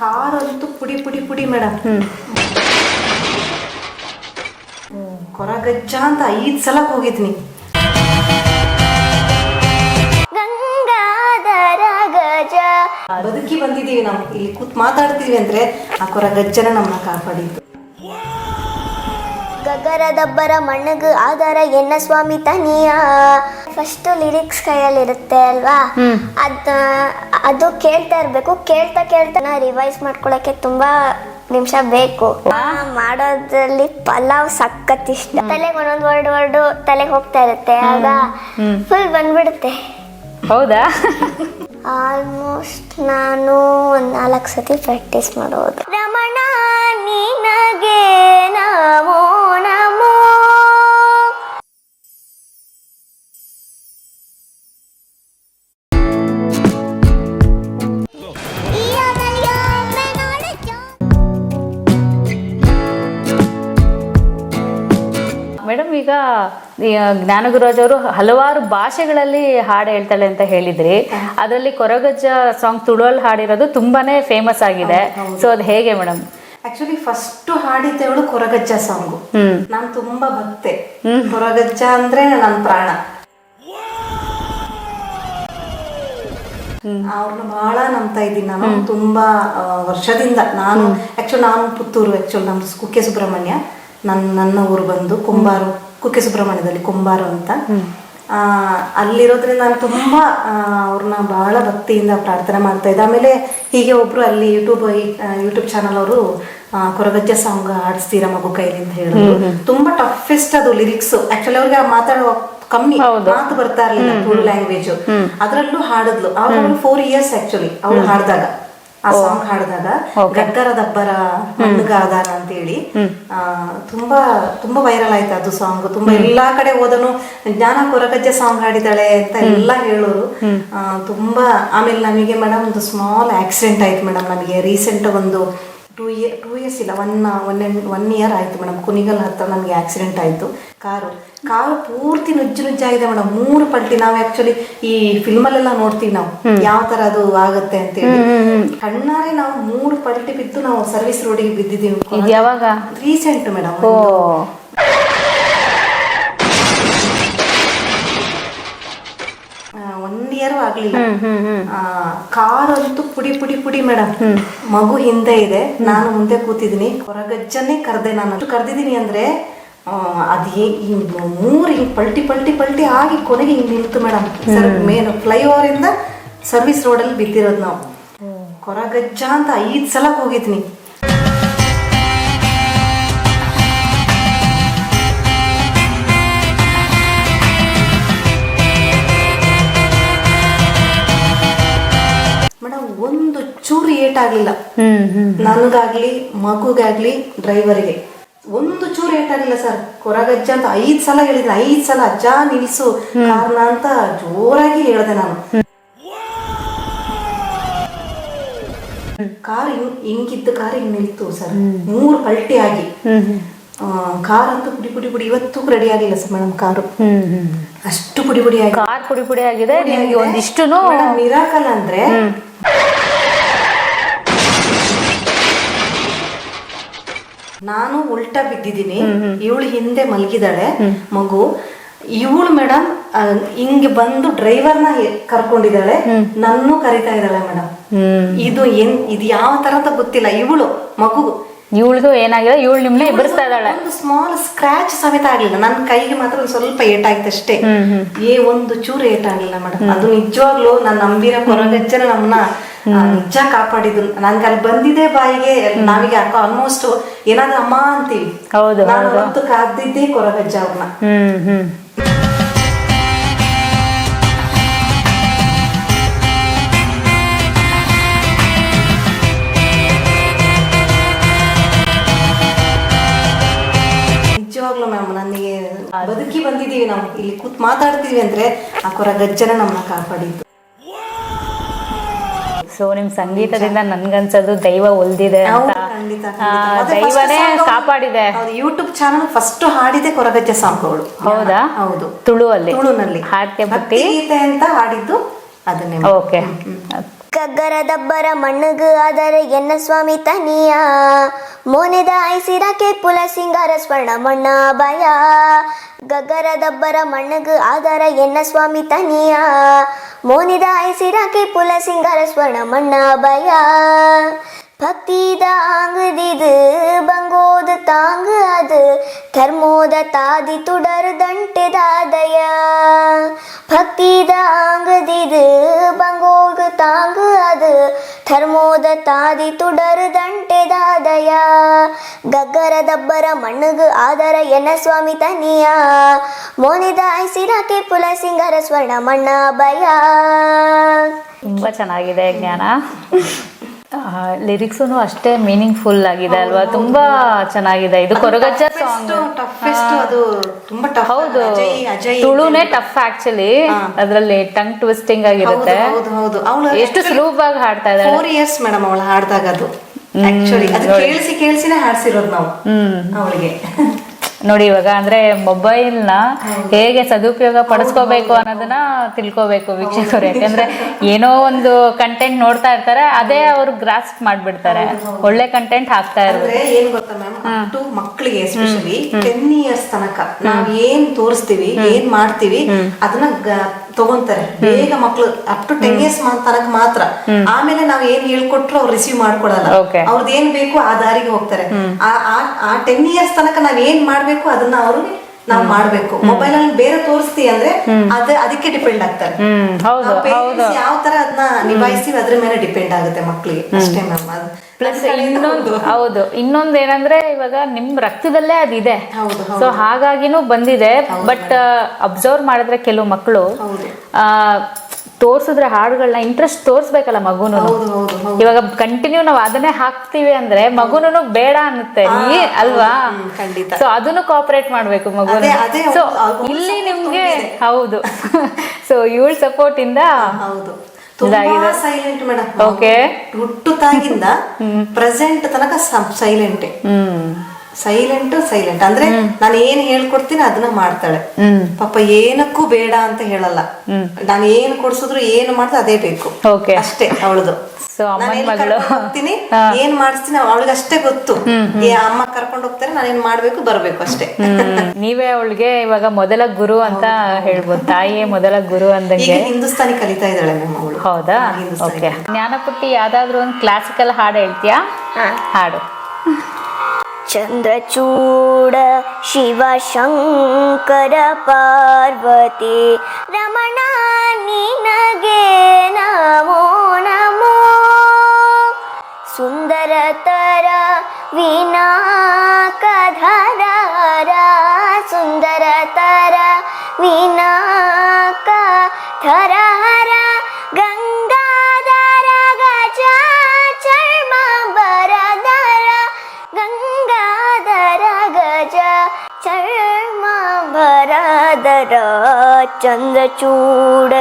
ಕಾರಂತೂ ಪುಡಿ ಪುಡಿ ಪುಡಿ ಮೇಡಮ್. ಕೊರಗಜ್ಜ ಅಂತ 5 ಸಲ ಹೋಗಿದ್ನಿ. ಬದುಕಿ ಬಂದಿದ್ದೀವಿ ನಾವು, ಇಲ್ಲಿ ಕೂತ್ ಮಾತಾಡ್ತೀವಿ ಅಂದ್ರೆ ಆ ಕೊರಗಜ್ಜನ ನಮ್ಮನ್ನ ಕಾಪಾಡಿದ್ದು. ಗಗರದಬ್ಬರ ಮಣ್ಣಗ ಆಧಾರ ಎನ್ನ ಸ್ವಾಮಿ ತನಿಯ ಫಸ್ಟ್ ಲಿರಿಕ್ಸ್ ಕೈಯಲ್ಲಿರುತ್ತೆ ಅಲ್ವಾ, ಅದು ಕೇಳ್ತಾ ಇರ್ಬೇಕು. ಕೇಳ್ತಾ ರಿವೈಸ್ ಮಾಡ್ಕೊಳಕ್ಕೆ ತುಂಬಾ ನಿಮಿಷ ಬೇಕು. ಮಾಡೋದ್ರಲ್ಲಿ ಪಲಾವ್ ಸಖತ್ ಇಷ್ಟ. ತಲೆಗೆ ಒಂದೊಂದು ವರ್ಡು ತಲೆಗೆ ಹೋಗ್ತಾ ಇರುತ್ತೆ, ಆಗ ಫುಲ್ ಬಂದ್ಬಿಡುತ್ತೆ. ಹೌದಾ? ಆಲ್ಮೋಸ್ಟ್ ನಾನು ಒಂದು 4 ಸತಿ ಪ್ರಾಕ್ಟೀಸ್ ಮಾಡೋದು. ರಮಣ ನಿನಗೆ ನಮೋ ನಮೋ. ಮೇಡಮ್, ಈಗ ಜ್ಞಾನಗುರುರಾಜ್ ಅವರು ಹಲವಾರು ಭಾಷೆಗಳಲ್ಲಿ ಹಾಡು ಹೇಳ್ತಾಳೆ ಅಂತ ಹೇಳಿದ್ರಿ. ಅದರಲ್ಲಿ ಕೊರಗಜ್ಜ ಸಾಂಗ್ ತುಳುವಲ್ಲಿ ಹಾಡಿರೋದು ತುಂಬಾನೇ ಫೇಮಸ್ ಆಗಿದೆ. ಸೊ ಅದು ಹೇಗೆ ಮೇಡಮ್? ಆಕ್ಚುಲಿ ಫಸ್ಟ್ ಹಾಡಿದ್ದವಳು ಕೊರಗಜ್ಜ ಸಾಂಗು. ನಾನು ತುಂಬಾ ಭಕ್ತೆ. ಕೊರಗಜ್ಜ ಅಂದ್ರೆ ನನ್ನ ಪ್ರಾಣ. ಅವ್ರನ್ನ ಬಹಳ ನಂಬ್ತಾ ಇದ್ದೀನಿ ನಾನು, ತುಂಬಾ ವರ್ಷದಿಂದ. ನಾನು ಪುತ್ತೂರು, ನಮ್ದು ಕುಕ್ಕೆ ಸುಬ್ರಹ್ಮಣ್ಯ. ನನ್ನ ಊರು ಬಂದು ಕುಂಬಾರು, ಕುಕ್ಕೆ ಸುಬ್ರಹ್ಮಣ್ಯದಲ್ಲಿ ಕುಂಬಾರು ಅಂತ. ಅಲ್ಲಿರೋದ್ರಿಂದ ನಾನು ತುಂಬ ಅವ್ರನ್ನ ಬಹಳ ಭಕ್ತಿಯಿಂದ ಪ್ರಾರ್ಥನೆ ಮಾಡ್ತಾ ಇದ್ದೆ. ಆಮೇಲೆ ಹೀಗೆ ಒಬ್ರು ಅಲ್ಲಿ ಯೂಟ್ಯೂಬ್ ಚಾನಲ್ ಅವರು ಕೊರಗಜ್ಜ ಸಾಂಗ್ ಆಡಿಸ್ತೀರಾ ಮಗು ಕೈಲಿ ಅಂತ ಹೇಳಿದ್ರು. ತುಂಬಾ ಟಫೆಸ್ಟ್ ಅದು ಲಿರಿಕ್ಸ್. ಆಕ್ಚುಲಿ ಅವ್ರಿಗೆ ಮಾತಾಡುವ ಕಮ್ಮಿ ಮಾತು ಬರ್ತಾ ಇರ್ಲಿಲ್ಲ, ತುಳು ಲ್ಯಾಂಗ್ವೇಜ್. ಅದ್ರಲ್ಲೂ ಹಾಡಿದ್ಲು. ಅವ್ರು 4 years ಆಕ್ಚುಲಿ ಅವಳು ಹಾಡಿದಾಗ, ಆ ಸಾಂಗ್ ಹಾಡಿದಾಗ ಗಗ್ಗರದಬ್ಬರ ಮಣ್ಣಗ ಆಧಾರ ಅಂತ ಹೇಳಿ ತುಂಬಾ ತುಂಬಾ ವೈರಲ್ ಆಯ್ತು ಅದು ಸಾಂಗ್. ತುಂಬಾ ಎಲ್ಲಾ ಕಡೆ ಹೋದನು ಜ್ಞಾನ ಕೊರಗಜ್ಜ ಸಾಂಗ್ ಹಾಡಿದಾಳೆ ಅಂತ ಎಲ್ಲ ಹೇಳೋರು ತುಂಬಾ. ಆಮೇಲೆ ನಮಗೆ ಮೇಡಮ್ ಒಂದು ಸ್ಮಾಲ್ ಆಕ್ಸಿಡೆಂಟ್ ಆಯ್ತು ಮೇಡಮ್. ನನಗೆ ರೀಸೆಂಟ್ ಒಂದು 2 years ಇಲ್ಲ, 1 year ಆಯ್ತು ಮೇಡಮ್. ಕುಣಿಗಲ್ ಹತ್ರ ನನಗೆ ಆಕ್ಸಿಡೆಂಟ್ ಆಯ್ತು. ಕಾರು ಪೂರ್ತಿ ನುಜ್ಜಾಗಿದೆ ಮೇಡಮ್. 3 ಪಲ್ಟಿ. ನಾವು ಆಕ್ಚುಲಿ ಈ ಫಿಲ್ಮಲ್ಲೆಲ್ಲ ನೋಡ್ತೀವಿ ನಾವು ಯಾವ ತರ ಅದು ಆಗುತ್ತೆ ಅಂತ ಹೇಳಿ. ಕಣ್ಣಾರೆ ನಾವು 3 ಪಲ್ಟಿ ಬಿದ್ದು ನಾವು ಸರ್ವಿಸ್ ರೋಡಿಗೆ ಬಿದ್ದಿದ್ದೀವಿ. ಯಾವಾಗ? Recent madam. 1 year ಆಗ್ಲಿಲ್ಲ. ಕಾರಂತೂ ಪುಡಿ ಪುಡಿ ಪುಡಿ ಮೇಡಮ್. ಮಗು ಹಿಂದೆ ಇದೆ, ನಾನು ಮುಂದೆ ಕೂತಿದ್ದೀನಿ. ಕೊರಗಜ್ಜನೇ ಕರೆದೆ. ನಾನು ಕರೆದಿದ್ದೀನಿ ಅಂದ್ರೆ ಅದೇ 3 ಹಿಂಗ್ ಪಲ್ಟಿ ಆಗಿ ಕೊನೆಗೆ ಹಿಂಗ್ ನಿಲ್ತು ಮೇಡಮ್. ಮೇನ್ ಫ್ಲೈಓವರ್ ಇಂದ ಸರ್ವಿಸ್ ರೋಡಲ್ಲಿ ಬಿದ್ದಿರೋದು ನಾವು. ಕೊರಗಜ್ಜ ಅಂತ 5 ಸಲ ಹೋಗಿದ್ನಿ. ಮೇಡಮ್ ಒಂದು ಚೂರು ಏಟಾಗ್ಲಿಲ್ಲ ನನಗಾಗ್ಲಿ ಮಗುಗಾಗ್ಲಿ ಡ್ರೈವರ್ಗೆ. ಒಂದು ಚೂರು ಏಟಾಗಿಲ್ಲ ಸರ್. ಕೊರಗಜ್ಜ ಅಂತ 5 ಸಲ ಹೇಳಿದ್ರೆ 5 ಸಲ ಅಜ್ಜ ನಿಲ್ಸು ಕಾರಣ ಅಂತ ಜೋರಾಗಿ ಹೇಳಿದೆ ನಾನು. ಕಾರ್ ಹಿಂಗಿದ್ದ ಕಾರ್ ಹಿಂಗ್ ನಿಲ್ತು ಸರ್. 3 ಪಲ್ಟಿ ಆಗಿ ಕಾರ್ ಅಂತೂ ಪುಡಿ ಪುಡಿ ಪುಡಿ. ಇವತ್ತು ರೆಡಿ ಆಗಿಲ್ಲ ಸರ್ ಮೇಡಮ್ ಕಾರು. ಅಷ್ಟು ಪುಡಿ ಪುಡಿ ಆಗಿ ಕಾರ್ ಪುಡಿ ಪುಡಿ ಆಗಿದೆ. ಒಂದಿಷ್ಟು ಮಿರಾಕಲ್ ಅಂದ್ರೆ ನಾನು ಉಲ್ಟಾ ಬಿದ್ದಿದ್ದೀನಿ, ಇವಳು ಹಿಂದೆ ಮಲಗಿದಾಳೆ ಮಗು. ಇವಳು ಮೇಡಮ್ ಹಿಂಗೆ ಬಂದು ಡ್ರೈವರ್ನ ಕರ್ಕೊಂಡಿದ್ದಾಳೆ, ನನ್ನೂ ಕರಿತಾ ಇದ್ದಾಳೆ ಮೇಡಮ್. ಇದು ಯಾವ ತರ ಅಂತ ಗೊತ್ತಿಲ್ಲ. ಇವಳು ಮಗು ಇವಳಿಗೂ ಏನಾಗಿದೆ, ಇವಳು ನಿಮ್ಗೆ ಎಬ್ಬರಿಸ್ತಾ ಇದ್ದಾಳೆ. ಒಂದು ಸ್ಮಾಲ್ ಸ್ಕ್ರಾಚ್ ಸಮೇತ ಆಗ್ಲಿಲ್ಲ. ನನ್ನ ಕೈಗೆ ಮಾತ್ರ ಒಂದು ಸ್ವಲ್ಪ ಏಟಾಯ್ತು ಅಷ್ಟೇ. ಒಂದು ಚೂರು ಏಟಾಗ್ಲಿಲ್ಲ ಮೇಡಮ್. ಅದು ನಿಜವಾಗ್ಲೂ ನಾನು ನಂಬಿರೋ ಕೊರಗಜ್ಜನ ನಮ್ಮನ್ನ ನಿಜ ಕಾಪಾಡಿದ್ರು. ನನ್ಗೆ ಅಲ್ಲಿ ಬಂದಿದೆ ಬಾಯಿಗೆ. ನಾವೀಗ ಆಲ್ಮೋಸ್ಟ್ ಏನಾದ್ರು ಅಮ್ಮ ಅಂತೀವಿ. ನಾನು ಅವತ್ತು ಕಾದಿದ್ದೆ ಕೊರಗಜ್ಜ ಅವ್ರನ್ನ. ನಿಜವಾಗ್ಲೂ ಮ್ಯಾಮ್ ನನಗೆ ಬದುಕಿ ಬಂದಿದ್ದೀವಿ ನಾವು, ಇಲ್ಲಿ ಕೂತ್ ಮಾತಾಡ್ತೀವಿ ಅಂದ್ರೆ ಆ ಕೊರಗಜ್ಜನ ನಮ್ಮನ್ನ ಕಾಪಾಡಿದ್ದು. ಸೊ ನಿಮ್ ಸಂಗೀತದಿಂದ ನನ್ಗನ್ಸೋದು ದೈವ ಒಲ್ದಿದೆ ಅಂತ. ದೈವನೇ ಕಾಪಾಡಿದೆ. ಯೂಟ್ಯೂಬ್ ಚಾನಲ್ ಫಸ್ಟ್ ಹಾಡಿದೆ ಕೊರಗಜ್ಜ ಸಾಂಗ್ ಅವಳು. ಹೌದಾ? ಹೌದು, ತುಳುನಲ್ಲಿ ತುಳುನಲ್ಲಿ ಹಾಡ್ಕೆ ಭಕ್ತಿ ಗೀತೆ ಅಂತ ಹಾಡಿದ್ದು ಅದನ್ನೇ. ಓಕೆ. ಗಗ್ಗರದಬ್ಬರ ಮಣ್ಣಗು ಆದರೆ ಎನ್ನ ಸ್ವಾಮಿ ತನಿಯ ಮೋನೆದ ಐಸಿರಕ್ಕೆ ಪುಲ ಸಿಂಗಾರ ಸ್ವರ್ಣ ಮಣ್ಣ ಭಯ ಗಗ್ಗರದಬ್ಬರ ಮಣ್ಣಗು ಆಧಾರ ಎನ್ನ ಸ್ವಾಮಿ ತನಿಯ ಮೋನಿದ ಐಸಿರಕ್ಕೆ ಪುಲ ಸಿಂಗಾರ ಸ್ವರ್ಣ ಮಣ್ಣ ಭಯ ಭಕ್ತಿದ ಆಂಗದಿದು ಬಂಗೋದ ತಾಂಗ ಅದು ಧರ್ಮೋದ ತಾದಿ ತುಡರ್ ದಂಟೆದಾದಯ ಭಕ್ತಿದ ಆಂಗದಿದು ಬಂಗೋಗ ತಾಂಗ ಅದು ಧರ್ಮೋದ ತಾದಿ ತುಡರ್ ದಂಟೆದಾದಯ ಗಗ್ಗರದಬ್ಬರ ಮಣ್ಣಗು ಆಧಾರ ಎನ್ನ ಸ್ವಾಮಿ ತನಿಯ ಮೋನಿದ ಐಸಿರಕ್ಕೆ ಪುಲ ಸಿಂಗಾರ ಸ್ವರ್ಣ ಮಣ್ಣ ಭಯ. ತುಂಬಾ ಚೆನ್ನಾಗಿದೆ ಜ್ಞಾನ. ಲಿರಿಕ್ಸು ಅಷ್ಟೇ ಮೀನಿಂಗ್ಫುಲ್ ಆಗಿದೆ ಅಲ್ವಾ, ತುಂಬಾ ಚೆನ್ನಾಗಿದೆ. ಇದು ಕೊರಗಜ್ಜ ಸಾಂಗ್. ಅದು ತುಂಬಾ ಟಫ್. ಹೌದು, ಅಜಯ್ ತುಳುನೇ ಟಫ್ ಆಕ್ಚುಲಿ. ಅದ್ರಲ್ಲಿ ಟಂಗ್ ಟ್ವಿಸ್ಟಿಂಗ್ ಆಗಿರುತ್ತೆ. ಹೌದು, ಅವಳು ಎಷ್ಟು ಸುಲಭವಾಗಿ ಹಾಡ್ತಾ ಇದ್ದಾಳೆ. 4 years ಮೇಡಮ್ ಅವಳು ಹಾಡ್ದಾಗ. ಅದು ಆಕ್ಚುಲಿ ಅದು ಕೇಳಿಸಿನೇ ಹಾಡ್ಸಿರೋದು ನಾವು ಅವಳಿಗೆ. ನೋಡಿ ಇವಾಗ ಅಂದ್ರೆ ಮೊಬೈಲ್ ನ ಹೇಗೆ ಸದುಪಯೋಗ ಪಡಿಸ್ಕೋಬೇಕು ಅನ್ನೋದನ್ನ ತಿಳ್ಕೋಬೇಕು ವೀಕ್ಷಕರು. ಯಾಕಂದ್ರೆ ಏನೋ ಒಂದು ಕಂಟೆಂಟ್ ನೋಡ್ತಾ ಇರ್ತಾರೆ, ಅದೇ ಅವ್ರು ಗ್ರಾಸ್ಪ್ ಮಾಡ್ಬಿಡ್ತಾರೆ. ಒಳ್ಳೆ ಕಂಟೆಂಟ್ ಹಾಕ್ತಾ ಇರ್ತಾರೆ. ಏನ್ ಗೊತ್ತಾ ಮ್ಯಾಮ್, ಮಕ್ಕಳಿಗೆ ಎಸ್ಪೆಷಲಿ 10 years ತನಕ ನಾವ್ ಏನ್ ತೋರಿಸ್ತೀವಿ, ಏನ್ ಮಾಡ್ತೀವಿ ಅದನ್ನ ತಗೊಂತಾರೆ ಬೇಗ ಮಕ್ಳು. ಅಪ್ ಟು 10 years ತನಕ ಮಾತ್ರ. ಆಮೇಲೆ ನಾವ್ ಏನ್ ಹೇಳ್ಕೊಟ್ರು ಅವ್ರು ರಿಸೀವ್ ಮಾಡ್ಕೊಳಲ್ಲ. ಅವ್ರದ್ದು ಏನ್ ಬೇಕು ಆ ದಾರಿಗೆ ಹೋಗ್ತಾರೆ. ಆ 10 years ತನಕ ನಾವ್ ಏನ್ ಮಾಡ್ಬೇಕು ಅದನ್ನ ಅವ್ರಿಗೆ ನಾವ್ ಮಾಡ್ಬೇಕು. ಮೊಬೈಲ್ ಅಲ್ಲಿ ಬೇರೆ ತೋರಿಸ್ತೀವಿ ಅಂದ್ರೆ ಅದಕ್ಕೆ ಡಿಪೆಂಡ್ ಆಗ್ತಾರೆ. ಯಾವ ತರ ಅದನ್ನ ನಿಭಾಯಿಸ್ತೀವಿ ಅದ್ರ ಮೇಲೆ ಡಿಪೆಂಡ್ ಆಗುತ್ತೆ ಮಕ್ಳಿಗೆ ಅಷ್ಟೇ ಮ್ಯಾಮ್. ಪ್ಲಸ್ ಹೌದು, ಇನ್ನೊಂದು ಏನಂದ್ರೆ ಇವಾಗ ನಿಮ್ ರಕ್ತದಲ್ಲೇ ಅದಿದೆ. ಸೊ ಹಾಗಾಗಿನೂ ಬಂದಿದೆ. ಬಟ್ ಅಬ್ಸರ್ವ್ ಮಾಡಿದ್ರೆ ಕೆಲವು ಮಕ್ಕಳು ತೋರ್ಸಿದ್ರೆ ಹಾಡುಗಳನ್ನ ಇಂಟ್ರೆಸ್ಟ್ ತೋರ್ಸ್ಬೇಕಲ್ಲ ಮಗುನು. ಇವಾಗ ಕಂಟಿನ್ಯೂ ನಾವು ಅದನ್ನೇ ಹಾಕ್ತಿವಿ ಅಂದ್ರೆ ಮಗುನು ಬೇಡ ಅನ್ನುತ್ತೆ ಅಲ್ವಾ. ಸೊ ಅದನ್ನು ಕೋಆಪರೇಟ್ ಮಾಡ್ಬೇಕು ಮಗುನ. ಸೊ ಇಲ್ಲಿ ನಿಮ್ಗೆ ಹೌದು. ಸೊ ಇವಳ ಸಪೋರ್ಟ್ ಇಂದ ಸೈಲೆಂಟ್ ಮೇಡಮ್. ಓಕೆ, ಹುಟ್ಟು ತಾಗಿಂದ ಪ್ರೆಸೆಂಟ್ ತನಕ ಸೈಲೆಂಟ್ ಅಂದ್ರೆ ನಾನು ಏನ್ ಹೇಳ್ಕೊಡ್ತೀನಿ ಅದನ್ನ ಮಾಡ್ತಾಳೆ. ಪಾಪ ಏನಕ್ಕೂ ಬೇಡ ಅಂತ ಹೇಳಲ್ಲ. ನಾನು ಏನ್ ಕೊಡ್ಸಿದ್ರು ಏನು ಮಾಡ್ತಾ ಅದೇ ಬೇಕು ಅಷ್ಟೇ ಅವಳದು. ಹೋಗ್ತೀನಿ ಏನ್ ಮಾಡಿಸ್ತೀನಿ ಅವಳಿಗೆ ಅಷ್ಟೇ ಗೊತ್ತು. ಅಮ್ಮ ಕರ್ಕೊಂಡು ಹೋಗ್ತಾರೆ, ನಾನೇನ್ ಮಾಡ್ಬೇಕು ಬರ್ಬೇಕು ಅಷ್ಟೇ. ನೀವೇ ಅವಳಿಗೆ ಇವಾಗ ಮೊದಲ ಗುರು ಅಂತ ಹೇಳ್ಬೋದು. ತಾಯಿಯೇ ಮೊದಲ ಗುರು ಅಂದಂಗೆ. ಹಿಂದೂಸ್ತಾನಿ ಕಲಿತಾ ಇದ್ದಾಳೆ ಮ್ಯಾಮ್ ಅವಳು. ಹೌದಾ? ಓಕೆ. ಜ್ಞಾನಪುಟ್ಟಿ ಯಾವ್ದಾದ್ರು ಒಂದು ಕ್ಲಾಸಿಕಲ್ ಹಾಡು ಹೇಳ್ತೀಯಾ? ಹಾಡು. ಚಂದ್ರಚೂಡ ಶಿವ ಶಂಕರ ಪಾರ್ವತಿ ರಮಣ ನಿನಗೆ ನಮೋ ನಮೋ ಸುಂದರತರ ವಿನಾಕಧರ ಸುಂದರತರ ವಿನಾಕಧರ ಗಂಗಾಧರ ಗಜ ಚರ್ಮಾಂಬರಧರ ಗಂಗಾಧರ ಗಜ ಚರ್ಮಾಂಬರಧರ ಚಂದ್ರಚೂಡ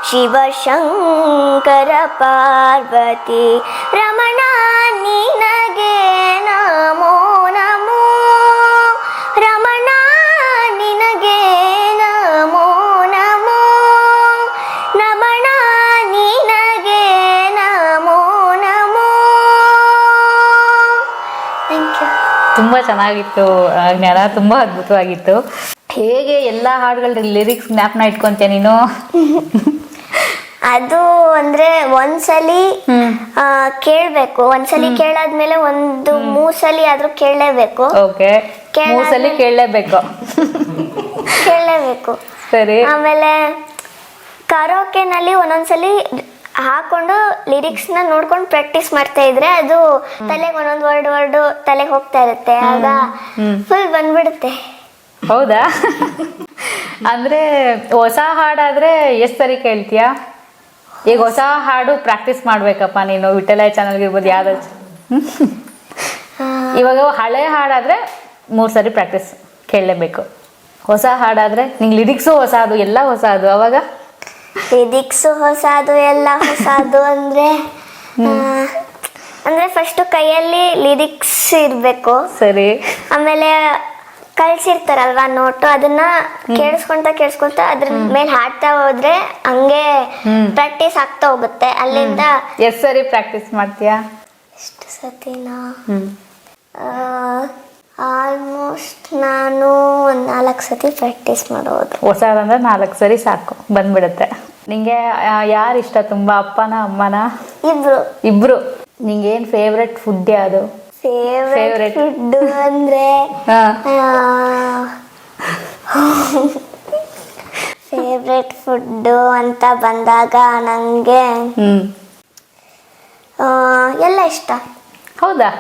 ಶಿವ ಶಂಕರ ಪಾರ್ವತಿ ರಮಣ ನಿನಗೆ ನಮೋ ನಮೋ ರಮಣ ನಿನಗೆ ನಮೋ ನಮೋ ರಮಣ ನಿನಗೆ ನಮೋ ನಮೋ. Thank you. ತುಂಬಾ ಚೆನ್ನಾಗಿತ್ತು ಜ್ಞಾನ, ತುಂಬಾ ಅದ್ಭುತವಾಗಿತ್ತು. ಹೇಗೆ ಎಲ್ಲಾ ಹಾಡುಗಳ ಲಿರಿಕ್ಸ್ ಜ್ಞಾಪನ ಇಟ್ಕೊಂತೀಯ ನೀನು? ಅದು ಅಂದ್ರೆ ಒಂದ್ಸಲಿ ಕೇಳ್ಬೇಕು. ಒಂದ್ಸಲಿ ಕೇಳಾದ್ಮೇಲೆ ಒಂದು 3 ಸಲ ಆದ್ರೂ ಕೇಳಲೇಬೇಕು. ಓಕೆ, 3 ಸಲ ಕೇಳಲೇಬೇಕು. ಸರಿ. ಆಮೇಲೆ ಕರೋಕೆನಲ್ಲಿ ಒಂದೊಂದ್ಸಲಿ ಹಾಕೊಂಡು ಲಿರಿಕ್ಸ್ ನ ನೋಡ್ಕೊಂಡು ಪ್ರಾಕ್ಟೀಸ್ ಮಾಡ್ತಾ ಇದ್ರೆ ಅದು ತಲೆಗೆ ಒಂದೊಂದು ವರ್ಡ್ ತಲೆಗೆ ಹೋಗ್ತಾ ಇರುತ್ತೆ. ಆಗ ಫುಲ್ ಬಂದ್ಬಿಡುತ್ತೆ. ಹೌದಾ? ಅಂದ್ರೆ ಹೊಸ ಹಾಡಾದ್ರೆ ಎಷ್ಟು ಸರಿ ಕೇಳ್ತೀಯಾ? ಈಗ ಹೊಸ ಹಾಡು ಪ್ರಾಕ್ಟೀಸ್ ಮಾಡ್ಬೇಕಪ್ಪ ನೀನು, ವಿಠಲಾಯ ಚಾನಲ್ಗೆ ಇರ್ಬೋದು ಯಾವ್ದಾದ್ರು. ಇವಾಗ ಹಳೆ ಹಾಡಾದ್ರೆ 3 ಸರಿ ಪ್ರಾಕ್ಟೀಸ್ ಕೇಳಲೇಬೇಕು. ಹೊಸ ಹಾಡಾದ್ರೆ ನಿಂಗೆ ಲಿರಿಕ್ಸು ಹೊಸದು, ಎಲ್ಲ ಹೊಸದು. ಅವಾಗ ಲಿರಿಕ್ಸು ಹೊಸದು, ಎಲ್ಲ ಹೊಸದು ಅಂದ್ರೆ ಫಸ್ಟ್ ಕೈಯಲ್ಲಿ ಲಿರಿಕ್ಸ್ ಇರಬೇಕು. ಸರಿ. ಆಮೇಲೆ ಕಳ್ಸಿರ್ತಾರಲ್ವಾ ನೋಟು, ಅದನ್ನ ಕೇಳಿಸ್ಕೊಂತ ಅದ್ರ ಮೇಲೆ ಹಾಡ್ತಾ ಹೋದ್ರೆ ಹಂಗೆ ಪ್ರಾಕ್ಟೀಸ್ ಆಗ್ತಾ ಹೋಗುತ್ತೆ. ಅಲ್ಲಿಂದ ಎಷ್ಟು ಸರಿ ಪ್ರಾಕ್ಟೀಸ್ ಮಾಡ್ತೀಯಾ? ಎಷ್ಟು ಸತಿನಾ? ಆಲ್ಮೋಸ್ಟ್ ನಾನು ಒಂದು 4 ಸತಿ ಪ್ರಾಕ್ಟೀಸ್ ಮಾಡೋದು. ಹೊಸದಂದ್ರೆ 4 ಸರಿ ಸಾಕು, ಬಂದ್ಬಿಡುತ್ತೆ. ನಿಂಗೆ ಯಾರು ಇಷ್ಟ ತುಂಬಾ, ಅಪ್ಪನ ಅಮ್ಮನ? ಇಬ್ರು. ನಿಂಗೇನು ಫೇವ್ರೆಟ್ ಫುಡ್ ಯಾವುದು? ಫೇವ್ರೆಟ್ ಫುಡ್ ಅಂದ್ರೆ ಫೇವ್ರೆಟ್ ಫುಡ್ ಅಂತ ಬಂದಾಗ ನಂಗೆ ಎಲ್ಲ ಇಷ್ಟ. ಹೌದಾ?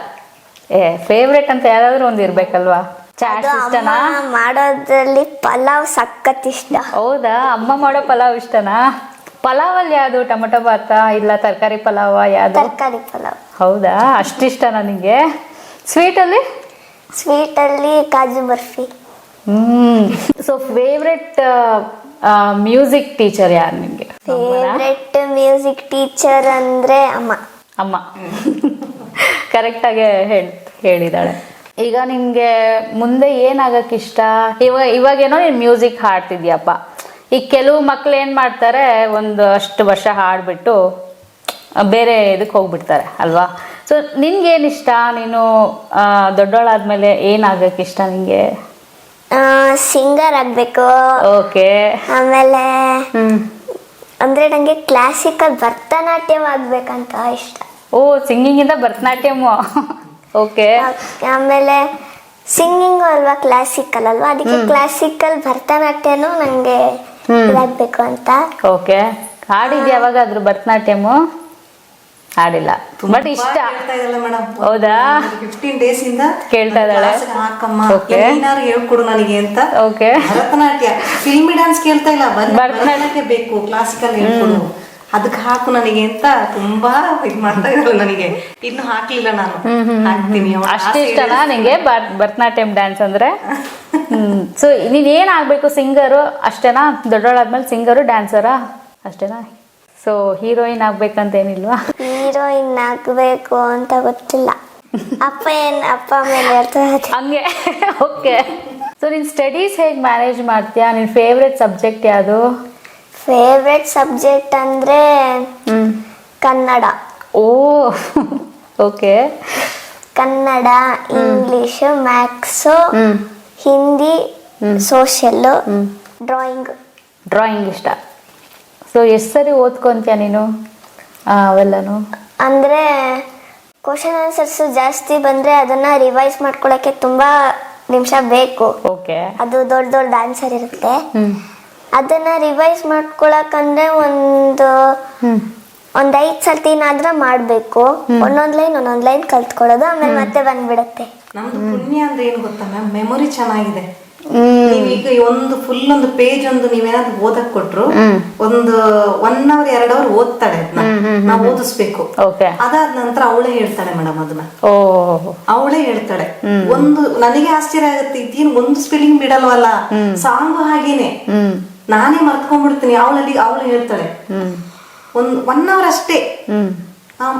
ಫೇವ್ರೆಟ್ ಅಂತ ಯಾವ್ದಾದ್ರು ಒಂದು ಇರ್ಬೇಕಲ್ವಾ? ಚಾಟ್ಸ್ ಇಷ್ಟನಾ? ಮಾಡೋದ್ರಲ್ಲಿ ಪಲಾವ್ ಸಖತ್ ಇಷ್ಟ. ಹೌದಾ? ಅಮ್ಮ ಮಾಡೋ ಪಲಾವ್ ಇಷ್ಟನಾ? ಪಲಾವಲ್ಲಿ ಯಾವುದು? ಟೊಮೊಟೊ ಬಾತ ಇಲ್ಲ ತರಕಾರಿ ಪಲಾವ ಯಾವುದು? ತರಕಾರಿ ಪಲಾವ್. ಹೌದಾ? ಅಷ್ಟಿಷ್ಟನಾ ನಿಂಗೆ? ಸ್ವೀಟಲ್ಲಿ kaju barfi. So favourite music teacher ಯಾರು ನಿಮಗೆ? ಫೇವ್ರೆಟ್ ಮ್ಯೂಸಿಕ್ ಟೀಚರ್ ಅಂದ್ರೆ ಅಮ್ಮ. ಕರೆಕ್ಟಾಗಿ ಹೇಳಿದಾಳೆ. ಈಗ ನಿಂಗೆ ಮುಂದೆ ಏನಾಗಕ್ಕೆ ಇಷ್ಟ? ಇವಾಗೇನೋ ನೀನು ಮ್ಯೂಸಿಕ್ ಹಾಡ್ತಿದ್ಯಪ್ಪ. ಈಗ ಕೆಲವು ಮಕ್ಳು ಏನು ಮಾಡ್ತಾರೆ, ಒಂದು ಅಷ್ಟು ವರ್ಷ ಹಾಡ್ಬಿಟ್ಟು ಬೇರೆ ಇದಕ್ಕೆ ಹೋಗ್ಬಿಡ್ತಾರೆ ಅಲ್ವಾ? ಸೊ ನಿನ್ಗೇನು ಇಷ್ಟ? ನೀನು ದೊಡ್ಡವಳಾದ್ಮೇಲೆ ಏನಾಗಕ್ಕೆ ಇಷ್ಟ ನಿಂಗೆ? ಸಿಂಗರ್ ಆಗ್ಬೇಕು. ಓಕೆ. ಆಮೇಲೆ ಅಂದ್ರೆ ನಂಗೆ ಕ್ಲಾಸಿಕಲ್ ಭರತನಾಟ್ಯಂ ಆಗ್ಬೇಕಂತ ಇಷ್ಟ. ಓ, ಸಿಂಗಿಂಗ್ ಇಂದ ಭರತನಾಟ್ಯಂ. ಓಕೆ. ಆಮೇಲೆ ಸಿಂಗಿಂಗು ಅಲ್ವಾ, ಕ್ಲಾಸಿಕಲ್ ಅಲ್ವಾ, ಅದಕ್ಕೆ ಕ್ಲಾಸಿಕಲ್ ಭರತನಾಟ್ಯನೂ ನಂಗೆ ಇದಾಗಬೇಕು ಅಂತ. ಓಕೆ. ಹಾಡಿದ್ಯಾ ಯಾವಾಗಾದ್ರೂ ಭರತನಾಟ್ಯಂ? ಹಾಡಿಲ್ಲ, ಬಟ್ ಇಷ್ಟ. ಹೌದಾ? 15 days ಇಂದ ಕೇಳ್ತಾ ಇದ್ದಾಳೆ. ಏನಾರು ಹೇಳ್ಕೊಡು ನನಗೆ ಅಂತ. ಓಕೆ. ಭರತನಾಟ್ಯ, ಫಿಲ್ಮಿ ಡ್ಯಾನ್ಸ್ ಕೇಳ್ತಾ ಇಲ್ಲ, ಭರತನಾಟ್ಯ ಬೇಕು, ಕ್ಲಾಸಿಕಲ್ ಹೇಳ್ಕೊಡು, ಅದಕ್ಕೆ ಹಾಕು ನನಗೆ ಅಂತ ತುಂಬಾ ಇದು ಮಾಡ್ತಾ ಇದ್ದಾಳೆ. ನನಗೆ ಇನ್ನು ಹಾಕ್ಲಿಲ್ಲ, ನಾನು ಹಾಕ್ತೀನಿ. ಅಷ್ಟು ಇಷ್ಟನಾ ನಿಂಗೆ ಭರತನಾಟ್ಯಂ ಡ್ಯಾನ್ಸ್ ಅಂದ್ರೆ? ಸೊ ನೀನ್ ಏನ್ ಆಗ್ಬೇಕು? ಸಿಂಗರು ಅಷ್ಟೇನಾ? ದೊಡ್ಡವಳಾದ್ಮೇಲೆ ಸಿಂಗರು, ಡ್ಯಾನ್ಸರಾ ಅಷ್ಟೇನಾ? ಸೊ ಹೀರೋಯಿನ್ ಆಗ್ಬೇಕಂತ ಏನಿಲ್ವಾ? ಹೀರೋಯಿನ್ ಆಗ್ಬೇಕು ಅಂತ ಗೊತ್ತಿಲ್ಲ. ಅಪ್ಪ ಮೇಲೆ ಹೇಳ್ತಾರೆ ಹಂಗೆ. ಓಕೆ. ಸೊ ನಿನ್ ಸ್ಟಡೀಸ್ ಹೇಗೆ ಮ್ಯಾನೇಜ್ ಮಾಡ್ತೀಯಾ? ನಿನ್ ಫೇವ್ರೆಟ್ ಸಬ್ಜೆಕ್ಟ್ ಯಾವುದು? ಫೇವ್ರೆಟ್ ಸಬ್ಜೆಕ್ಟ್ ಅಂದ್ರೆ Kannada. Oh, okay. Kannada, English, maths, Hindi, social, drawing ಇಷ್ಟ. ಸೊ ಎಷ್ಟು ಸರಿ ಓದ್ಕೊಂತೀಯ ನೀನು ಅವೆಲ್ಲನು? ಅಂದ್ರೆ ಕ್ವಶನ್ ಆನ್ಸರ್ಸ್ ಜಾಸ್ತಿ ಬಂದ್ರೆ ಅದನ್ನ ರಿವೈಸ್ ಮಾಡ್ಕೊಳಕ್ಕೆ ತುಂಬಾ ನಿಮಿಷ ಬೇಕು. ಓಕೆ. ಅದು ದೊಡ್ಡ ಆನ್ಸರ್ ಇರುತ್ತೆ. ಅದನ್ನ ರಿವೈಸ್ ಮಾಡ್ಕೊಳಕಂದ್ರೆ ಒಂದು 5 ಸರ್ತಿನಾದ್ರ ಮಾಡ್ಬೇಕು. ಒಂದೊಂದ್ ಲೈನ್ ಕಲ್ತ್ಕೊಳ್ಳೋದು, ಆಮೇಲೆ ಮತ್ತೆ ಬಂದ್ಬಿಡತ್ತೆ. ನಮ್ದು ಪುಣ್ಯ ಅಂದ್ರೆ ಏನು ಗೊತ್ತಾ ಮ್ಯಾಮ್, ಮೆಮೊರಿ ಚೆನ್ನಾಗಿದೆ. ನೀವೀಗ ಒಂದು ಪೇಜ್ ನೀವೇನಾದ್ರು ಓದಕ್ ಕೊಟ್ರು, ಒಂದು 1 hour 2 hour ಓದ್ತಾಳೆ. ನಾವು ಓದಿಸ್ಬೇಕು. ಅದಾದ ನಂತರ ಅವಳೇ ಹೇಳ್ತಾಳೆ ಮೇಡಮ್, ಅದನ್ನ ಅವಳೇ ಹೇಳ್ತಾಳೆ. ನನಗೆ ಆಶ್ಚರ್ಯ ಆಗುತ್ತೆ, ಇದೇನು ಒಂದು ಸ್ಪೆಲ್ಲಿಂಗ್ ಬಿಡಲ್ವಲ್ಲ, ಸಾಂಗು ಹಾಗೇನೆ ನಾನೇ ಮರ್ತ್ಕೊಂಡ್ಬಿಡ್ತೀನಿ. ಅವಳು ಹೇಳ್ತಾಳೆ. 1 hour ಅಷ್ಟೇ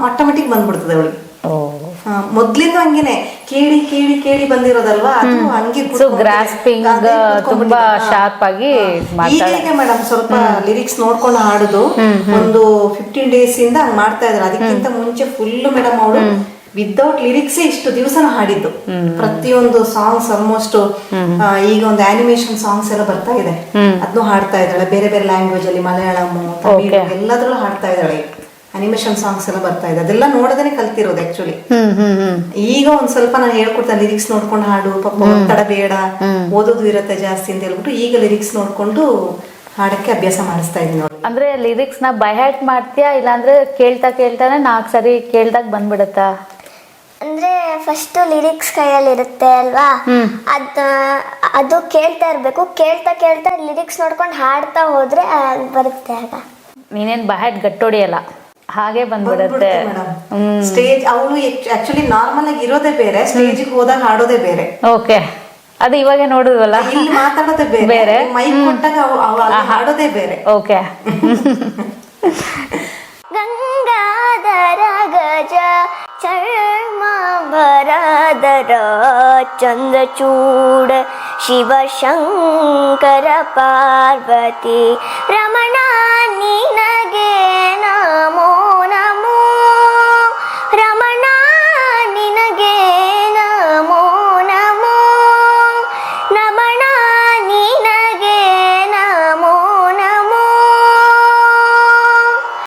ಆಟೋಮೆಟಿಕ್ ಬಂದ್ಬಿಡ್ತದೆ ಅವಳಿಗೆ. ಮೊದ್ಲಿಂದ ಹಂಗೇನೆ ಕೇಳಿ ಕೇಳಿ ಕೇಳಿ ಬಂದಿರೋದಲ್ವಾ, ಅದು ಹಂಗೆ ಗ್ರಾಸ್ಪಿಂಗ್ ತುಂಬಾ ಶಾರ್ಪ್ ಆಗಿ ಈಗ ಮೇಡಮ್ ಸ್ವಲ್ಪ ಲಿರಿಕ್ಸ್ ನೋಡ್ಕೊಂಡು ಹಾಡುದು ಒಂದು 15 days ಇಂದ ಹಂಗ್ ಮಾಡ್ತಾ ಇದ್ರು. ಅದಕ್ಕಿಂತ ಮುಂಚೆ ಫುಲ್ ಮೇಡಮ್ ಅವಳು ವಿದೌಟ್ ಲಿರಿಕ್ಸ್ ಇಷ್ಟು ದಿವಸನ ಹಾಡಿದ್ದು. ಪ್ರತಿಯೊಂದು ಸಾಂಗ್ಸ್ ಆಲ್ಮೋಸ್ಟ್ ಈಗ ಒಂದು ಆನಿಮೇಷನ್ ಸಾಂಗ್ಸ್ ಎಲ್ಲ ಬರ್ತಾ ಇದೆ, ಅದನ್ನು ಹಾಡ್ತಾ ಇದ್ದಾಳೆ. ಬೇರೆ ಬೇರೆ ಲ್ಯಾಂಗ್ವೇಜ್ ಅಲ್ಲಿ, ಮಲಯಾಳಂ, ತಮಿಳು ಎಲ್ಲದ್ರಲ್ಲೂ ಹಾಡ್ತಾ ಇದ್ದಾಳೆ. ಅನಿಮೇಷನ್ ಸಾಂಗ್ಸ್ ಎಲ್ಲ ಬರ್ತಾ ಇದೆ, ಅದೆಲ್ಲ ನೋಡೋದನೆ ಕಲ್ತಿರೋದು ಆಕ್ಚುಲಿ. ಈಗ ಒಂದ್ ಸ್ವಲ್ಪ ನಾನು ಹೇಳ್ಕೊಡ್ತಾ, ಲಿರಿಕ್ಸ್ ನೋಡ್ಕೊಂಡು ಹಾಡು, ಪಾಪ ಒತ್ತಡ ಬೇಡ, ಓದೋದು ಇರತ್ತೆ ಜಾಸ್ತಿ ಅಂತ ಹೇಳ್ಬಿಟ್ಟು ಈಗ ಲಿರಿಕ್ಸ್ ನೋಡ್ಕೊಂಡು ಹಾಡಕ್ಕೆ ಅಭ್ಯಾಸ ಮಾಡಿಸ್ತಾ ಇದೀನಿ ನೋಡಿ. ಅಂದ್ರೆ ಲಿರಿಕ್ಸ್ ನ ಬೈ ಹ್ಯಾಟ್ ಮಾಡ್ತೀಯಾ, ಇಲ್ಲಾಂದ್ರೆ ಕೇಳ್ತಾನೆ 4 ಸರಿ ಕೇಳ್ದಾಗ ಬಂದ್ಬಿಡತ್ತಾ? ಅಂದ್ರೆ ಫಸ್ಟ್ ಲಿರಿಕ್ಸ್ ಕೈಯಲ್ಲಿ ಇರುತ್ತೆ ಅಲ್ವಾ, ಅದು ಕೇಳ್ತಾ ಇರ್ಬೇಕು. ಕೇಳ್ತಾ ಲಿರಿಕ್ಸ್ ನೋಡ್ಕೊಂಡು ಹಾಡ್ತಾ ಹೋದ್ರೆ ಬರುತ್ತೆ. ಆಗ ನೀನೇನ್ ಬೈ ಹ್ಯಾಟ್ ಗಟ್ಟೋಡಿಯಲ್ಲ, ಹಾಗೆ ಬಂದ್ಬಿಡುತ್ತೆ. ಸ್ಟೇಜ್ ಅವಳು ಆಕ್ಚುಲಿ ನಾರ್ಮಲ್ ಆಗಿ ಇರೋದೇ ಬೇರೆ, ಸ್ಟೇಜ್ ಹೋದಾಗ ಹಾಡೋದೇ ಬೇರೆ. ಓಕೆ. ಅದು ಇವಾಗ ನೋಡುದಲ್ಲ, ಇಲ್ಲಿ ಮಾತಾಡೋದೇ ಬೇರೆ, ಮೈಕ್ ಕೊಟ್ಟಾಗ ಹಾಡೋದೇ ಬೇರೆ. ಓಕೆ. ಗಂಗಾಧರ ಗಜ ಚರ್ಮ ಭರದರ ಚಂದ್ರಚೂಡ ಶಿವ ಶಂಕರ ಪಾರ್ವತಿ ರಮಣ